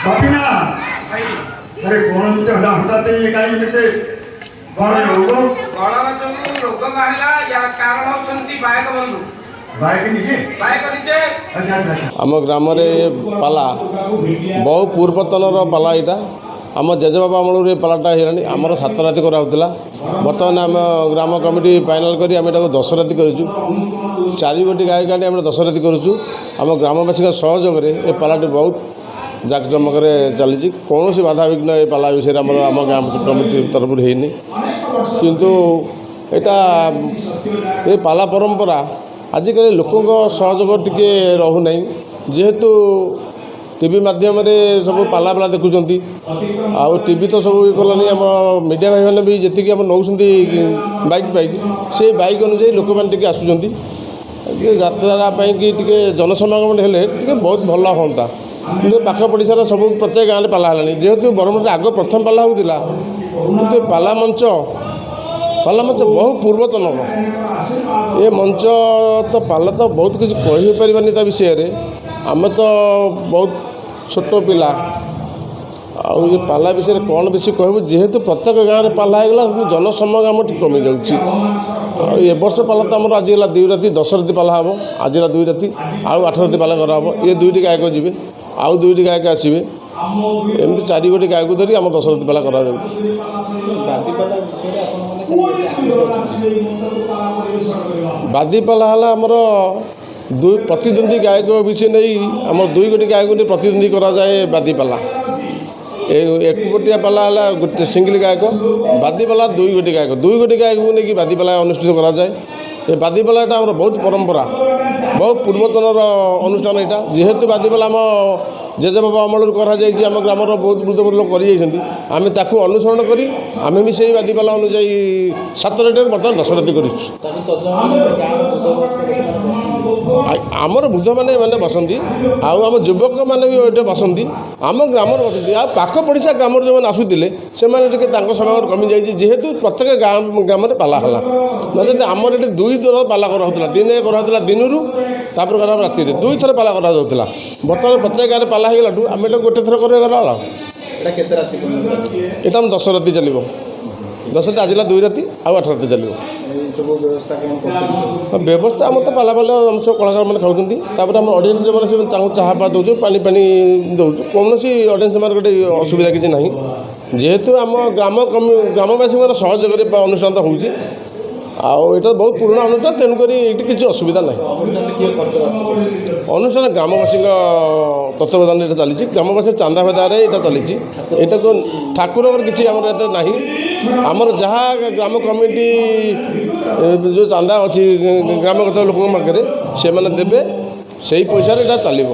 बापिना अरे कौन तो हटाते ये काई में ते कौन रोग रोग कहला या कारण होती बायक बंधु बाइक नीचे बायक नीचे अच्छा अच्छा अच्छा आम ग्राम पाला बहु पूर्वतन पाला यहाँ आम जेजेबाबा अमल पालाटा है आमर 7 राति कराला बर्तमान आम ग्राम कमिटी फाइनाल करी आम 10 राति करूँ 4 गोटी गाय काटी आम 10 राति करूँ आम ग्रामवासी सहयोग ये पालाटी बहुत जाकजमक चली कौन बाधा विघ्न ये पाला विषय आम ग्राम कमिटी तरफ होनी किंतु यहाँ ये पाला परंपरा आजिकल लोकों सहयोग टिके रोना जेहेतु टीवी माध्यम सब पाला पाला देखुं आउ टीवी तो सब कलानी आम मीडिया भाई मैंने भी जी नौ बाइक बाइक से बाइक अनुसार लोक मैंने आसुँच यात्रा कि जनसमागम हेले बहुत भल हाँ कि पाख पड़शार सब प्रत्येक गाँव में पाला है जेहेतु बरहमपुर आग प्रथम पाला होता कि पाला मंच बहु पूर्वतन ये मंच तो पाला तो बहुत किसी कहीपरि ता विषय आम तो बहुत छोट पिला आउ ये पाला विषय कौन बेसी कहूँ जेहेतु प्रत्येक गाँव में पाला होगा जनसमागम कमी जाए वर्ष पाला तो आमर आज 2 राति 10 राति पाला हम आज 2 राति आउ 8 राति पाला कराब ये 2टी गायक जी आउ 2टी गायक आसवे एमती 4 गोटी गायक धरी आम 10 राति पाला करा बादीपाला है आमर प्रतिद्वंदी गायक विषय नहीं आम 2 गोटी गायक प्रतिद्वंदी कराए बादीपाला एक गोटिया पाला है गोटे सिंगल गायक बादीपाला 2 गोटी गायक 2 गोटी गायक को लेकिन बादीपाला अनुष्ठित कराए ये बादीपालाटा आम बहुत परंपरा बहुत पूर्वतन अनुष्ठान यहाँ जेहेतु बादीपाला आम जेजेबाबा अमल कराई आम ग्राम बहुत वृद्ध लोक करें ताकू अनुसरण करी आम भी से बादीपाला अनुजाई 7 राति बर्तमान 10 राति कर आमर वृद्ध मैंने मैंने बसती आम युवक मैंने भी ये बसती आम ग्राम बसती आ पाख पड़शा ग्राम जो मैंने आसुले से समय कमी जाइए जेहेतु प्रत्येक ग्राम में पाला है नचेत आमर ये 2 थर पाला कराला दिने कराला दिन तापर करा राति 2 थर पाला करा बर्तमान प्रत्येक गाँव में पाला होगला आम ये गोटे थर कराला यहाँ हम 10 राति चलो 10 राति आज 2 राति आउ 8 राति चलो व्यवस्था आम तो पाला पाला आम सब कलाकार मैंने खाऊँ आम ऑडियंस जो मैंने चाह पा दौर पानी पानी दौर कौन सी ऑडियंस मान गोटे असुविधा किसी ना जेहेतु आम ग्रामवासी सहयोग अनुष्ठान हो आटा बहुत पुराना अनुष्ठान तेणुक ये किसी असुविधा ना अनुष्ठान ग्रामवासी तत्वावधान ये चली ग्रामवासी चांदा फेदार यहाँ चली यहाँ तो ठाकुर किसी आम ना आमर जहाँ ग्राम कमिटी जो चांदा अच्छी ग्रामगत लोक पाखे से देवे से पैसा चलो।